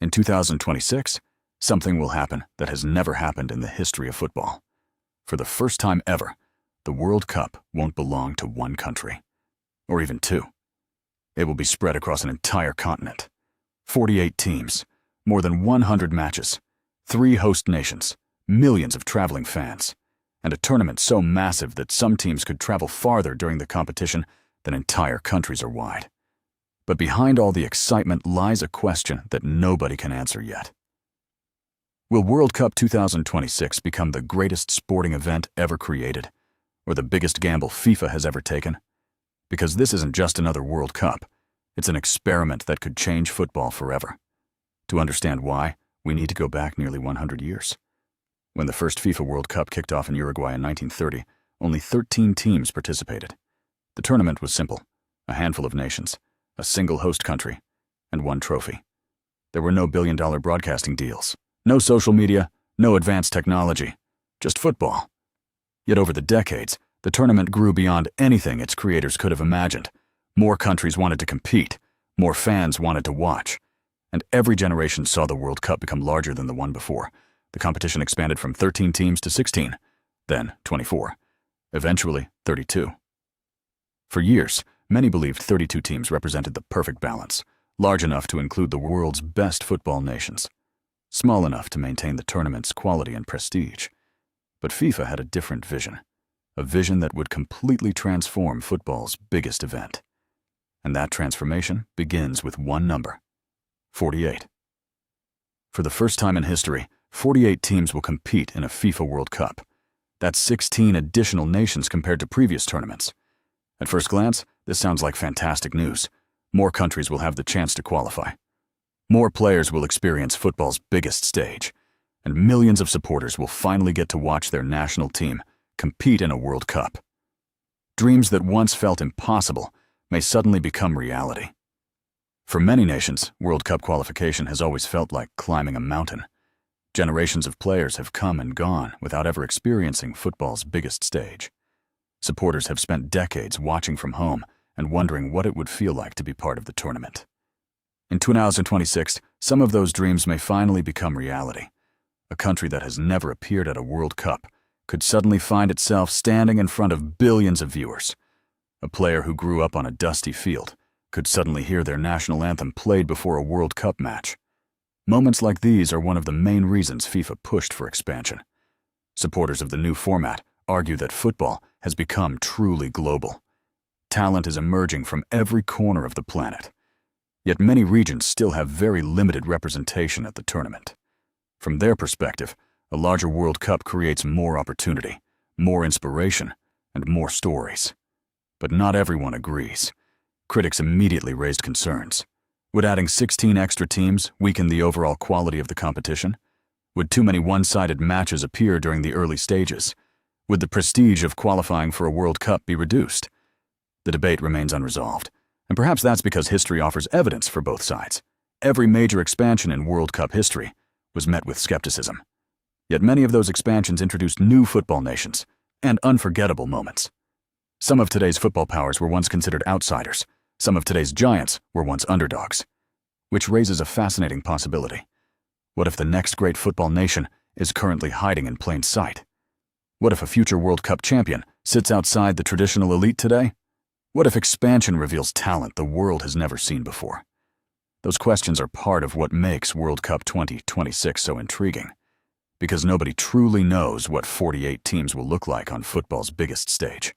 In 2026, something will happen that has never happened in the history of football. For the first time ever, the World Cup won't belong to one country, or even two. It will be spread across an entire continent. 48 teams, more than 100 matches, 3 host nations, millions of traveling fans, and a tournament so massive that some teams could travel farther during the competition than entire countries are wide. But behind all the excitement lies a question that nobody can answer yet. Will World Cup 2026 become the greatest sporting event ever created, or the biggest gamble FIFA has ever taken? Because this isn't just another World Cup, it's an experiment that could change football forever. To understand why, we need to go back nearly 100 years. When the first FIFA World Cup kicked off in Uruguay in 1930, only 13 teams participated. The tournament was simple: a handful of nations, a single host country, and one trophy. There were no billion-dollar broadcasting deals, no social media, no advanced technology, just football. Yet over the decades, the tournament grew beyond anything its creators could have imagined. More countries wanted to compete, more fans wanted to watch, and every generation saw the World Cup become larger than the one before. The competition expanded from 13 teams to 16, then 24, eventually 32. For years, many believed 32 teams represented the perfect balance, large enough to include the world's best football nations, small enough to maintain the tournament's quality and prestige. But FIFA had a different vision, a vision that would completely transform football's biggest event. And that transformation begins with one number: 48. For the first time in history, 48 teams will compete in a FIFA World Cup. That's 16 additional nations compared to previous tournaments. At first glance, this sounds like fantastic news. More countries will have the chance to qualify. More players will experience football's biggest stage, and millions of supporters will finally get to watch their national team compete in a World Cup. Dreams that once felt impossible may suddenly become reality. For many nations, World Cup qualification has always felt like climbing a mountain. Generations of players have come and gone without ever experiencing football's biggest stage. Supporters have spent decades watching from home and wondering what it would feel like to be part of the tournament. In 2026, some of those dreams may finally become reality. A country that has never appeared at a World Cup could suddenly find itself standing in front of billions of viewers. A player who grew up on a dusty field could suddenly hear their national anthem played before a World Cup match. Moments like these are one of the main reasons FIFA pushed for expansion. Supporters of the new format argue that football has become truly global. Talent is emerging from every corner of the planet. Yet many regions still have very limited representation at the tournament. From their perspective, a larger World Cup creates more opportunity, more inspiration, and more stories. But not everyone agrees. Critics immediately raised concerns. Would adding 16 extra teams weaken the overall quality of the competition? Would too many one-sided matches appear during the early stages? Would the prestige of qualifying for a World Cup be reduced? The debate remains unresolved, and perhaps that's because history offers evidence for both sides. Every major expansion in World Cup history was met with skepticism. Yet many of those expansions introduced new football nations and unforgettable moments. Some of today's football powers were once considered outsiders. Some of today's giants were once underdogs. Which raises a fascinating possibility. What if the next great football nation is currently hiding in plain sight? What if a future World Cup champion sits outside the traditional elite today? What if expansion reveals talent the world has never seen before? Those questions are part of what makes World Cup 2026 so intriguing. Because nobody truly knows what 48 teams will look like on football's biggest stage.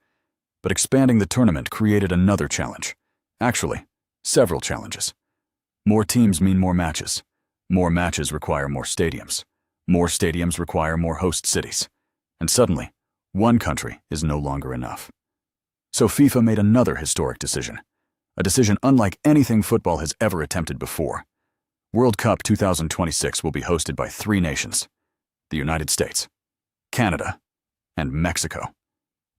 But expanding the tournament created another challenge. Actually, several challenges. More teams mean more matches. More matches require more stadiums. More stadiums require more host cities. And suddenly, one country is no longer enough. So FIFA made another historic decision. A decision unlike anything football has ever attempted before. World Cup 2026 will be hosted by 3 nations: the United States, Canada, and Mexico.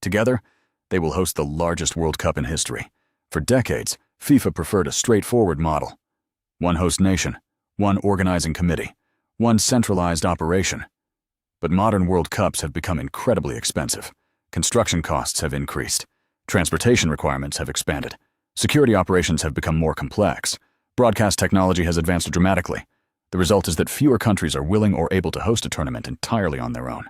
Together, they will host the largest World Cup in history. For decades, FIFA preferred a straightforward model. One host nation, one organizing committee, one centralized operation. But modern World Cups have become incredibly expensive. Construction costs have increased. Transportation requirements have expanded. Security operations have become more complex. Broadcast technology has advanced dramatically. The result is that fewer countries are willing or able to host a tournament entirely on their own.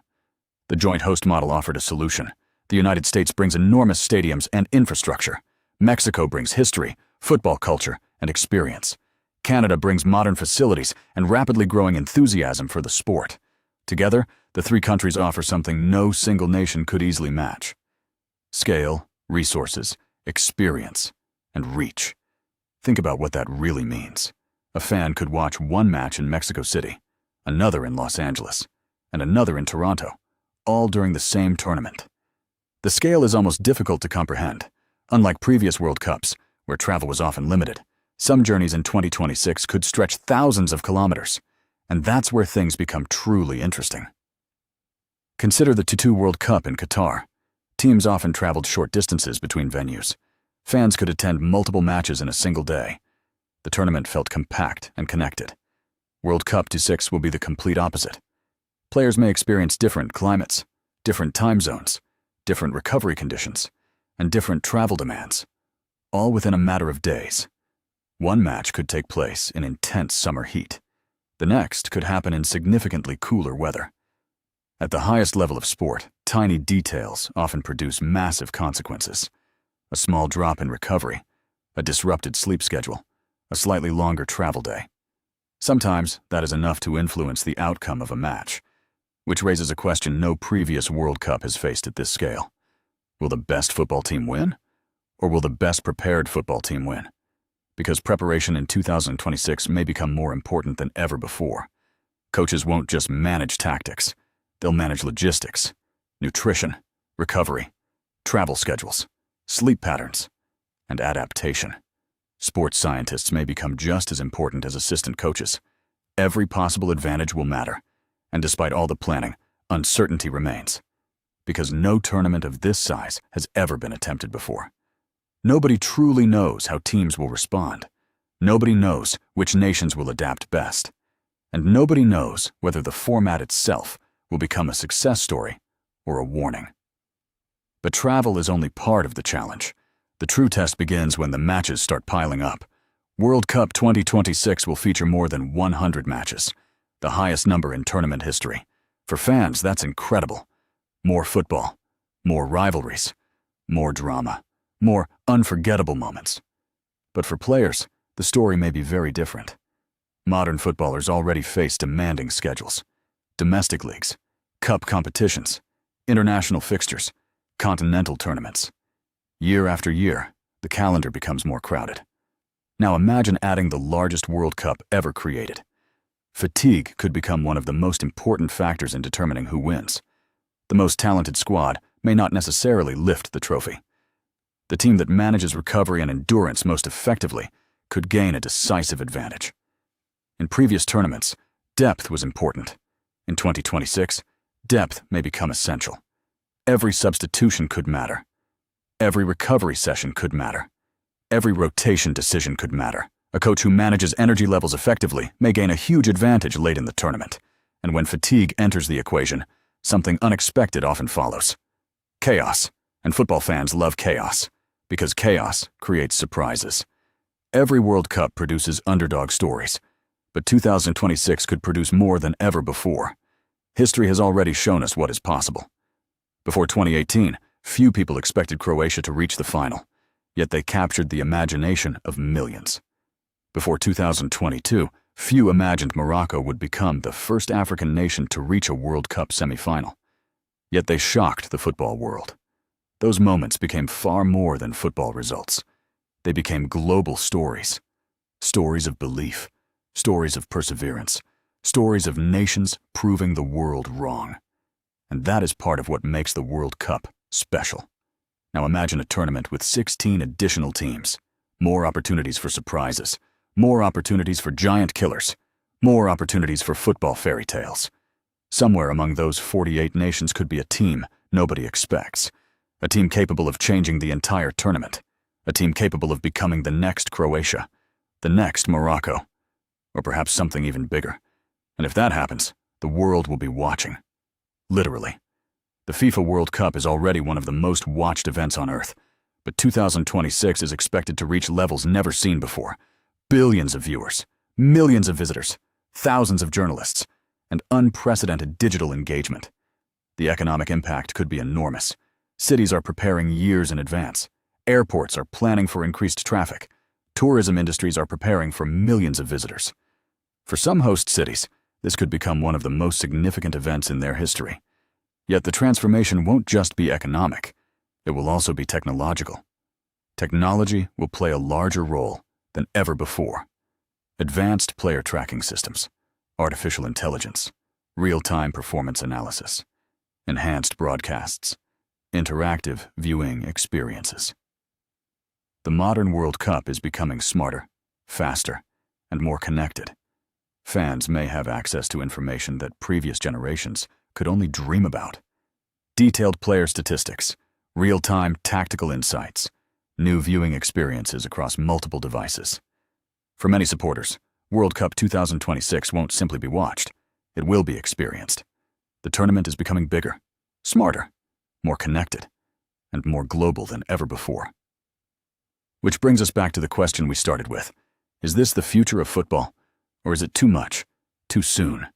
The joint host model offered a solution. The United States brings enormous stadiums and infrastructure. Mexico brings history, football culture, and experience. Canada brings modern facilities and rapidly growing enthusiasm for the sport. Together, the three countries offer something no single nation could easily match: scale, resources, experience, and reach. Think about what that really means. A fan could watch one match in Mexico City, another in Los Angeles, and another in Toronto, all during the same tournament. The scale is almost difficult to comprehend. Unlike previous World Cups, where travel was often limited, some journeys in 2026 could stretch thousands of kilometers, and that's where things become truly interesting. Consider the 2022 World Cup in Qatar. Teams often traveled short distances between venues. Fans could attend multiple matches in a single day. The tournament felt compact and connected. World Cup 2026 will be the complete opposite. Players may experience different climates, different time zones, different recovery conditions, and different travel demands, all within a matter of days. One match could take place in intense summer heat. The next could happen in significantly cooler weather. At the highest level of sport, tiny details often produce massive consequences. A small drop in recovery, a disrupted sleep schedule, a slightly longer travel day. Sometimes that is enough to influence the outcome of a match, which raises a question no previous World Cup has faced at this scale. Will the best football team win? Or will the best prepared football team win? Because preparation in 2026 may become more important than ever before. Coaches won't just manage tactics. They'll manage logistics, nutrition, recovery, travel schedules, sleep patterns, and adaptation. Sports scientists may become just as important as assistant coaches. Every possible advantage will matter, and despite all the planning, uncertainty remains. Because no tournament of this size has ever been attempted before. Nobody truly knows how teams will respond. Nobody knows which nations will adapt best. And nobody knows whether the format itself will become a success story or a warning. But travel is only part of the challenge. The true test begins when the matches start piling up. World Cup 2026 will feature more than 100 matches, the highest number in tournament history. For fans, that's incredible. More football, more rivalries, more drama, more unforgettable moments. But for players, the story may be very different. Modern footballers already face demanding schedules. Domestic leagues, cup competitions, international fixtures, continental tournaments. Year after year, the calendar becomes more crowded. Now imagine adding the largest World Cup ever created. Fatigue could become one of the most important factors in determining who wins. The most talented squad may not necessarily lift the trophy. The team that manages recovery and endurance most effectively could gain a decisive advantage. In previous tournaments, depth was important. In 2026, depth may become essential. Every substitution could matter. Every recovery session could matter. Every rotation decision could matter. A coach who manages energy levels effectively may gain a huge advantage late in the tournament. And when fatigue enters the equation, something unexpected often follows. Chaos. And football fans love chaos, because chaos creates surprises. Every World Cup produces underdog stories, but 2026 could produce more than ever before. History has already shown us what is possible. Before 2018, few people expected Croatia to reach the final, yet they captured the imagination of millions. Before 2022, few imagined Morocco would become the first African nation to reach a World Cup semifinal. Yet they shocked the football world. Those moments became far more than football results. They became global stories. Stories of belief, stories of perseverance, stories of nations proving the world wrong. And that is part of what makes the World Cup special. Now imagine a tournament with 16 additional teams, more opportunities for surprises, more opportunities for giant killers, more opportunities for football fairy tales. Somewhere among those 48 nations could be a team nobody expects, a team capable of changing the entire tournament, a team capable of becoming the next Croatia, the next Morocco, or perhaps something even bigger. And if that happens, the world will be watching. Literally. The FIFA World Cup is already one of the most watched events on Earth, but 2026 is expected to reach levels never seen before. Billions of viewers, millions of visitors, thousands of journalists, and unprecedented digital engagement. The economic impact could be enormous. Cities are preparing years in advance. Airports are planning for increased traffic. Tourism industries are preparing for millions of visitors. For some host cities, this could become one of the most significant events in their history. Yet the transformation won't just be economic. It will also be technological. Technology will play a larger role than ever before. Advanced player tracking systems, artificial intelligence, real-time performance analysis, enhanced broadcasts, interactive viewing experiences. The modern World Cup is becoming smarter, faster, and more connected. Fans may have access to information that previous generations could only dream about. Detailed player statistics, real-time tactical insights, new viewing experiences across multiple devices. For many supporters, World Cup 2026 won't simply be watched, it will be experienced. The tournament is becoming bigger, smarter, more connected, and more global than ever before. Which brings us back to the question we started with. Is this the future of football, or is it too much, too soon?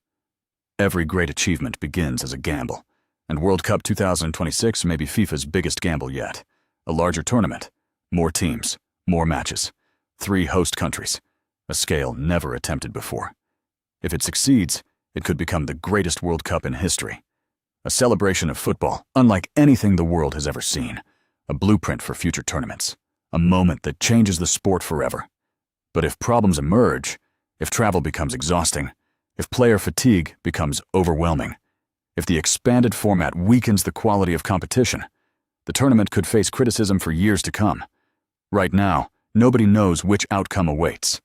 Every great achievement begins as a gamble, and World Cup 2026 may be FIFA's biggest gamble yet. A larger tournament, more teams, more matches, 3 host countries, a scale never attempted before. If it succeeds, it could become the greatest World Cup in history. A celebration of football unlike anything the world has ever seen. A blueprint for future tournaments. A moment that changes the sport forever. But if problems emerge, if travel becomes exhausting, if player fatigue becomes overwhelming, if the expanded format weakens the quality of competition, the tournament could face criticism for years to come. Right now, nobody knows which outcome awaits.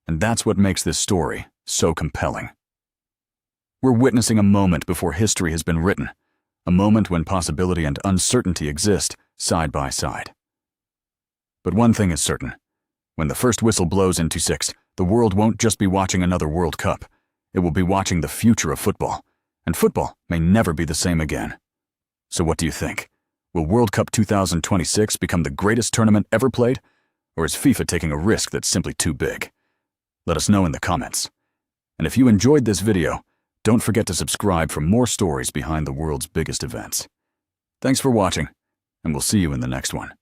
And that's what makes this story so compelling. We're witnessing a moment before history has been written, a moment when possibility and uncertainty exist side by side. But one thing is certain. When the first whistle blows in 26, the world won't just be watching another World Cup. It will be watching the future of football. And football may never be the same again. So what do you think? Will World Cup 2026 become the greatest tournament ever played? Or is FIFA taking a risk that's simply too big? Let us know in the comments. And if you enjoyed this video, don't forget to subscribe for more stories behind the world's biggest events. Thanks for watching, and we'll see you in the next one.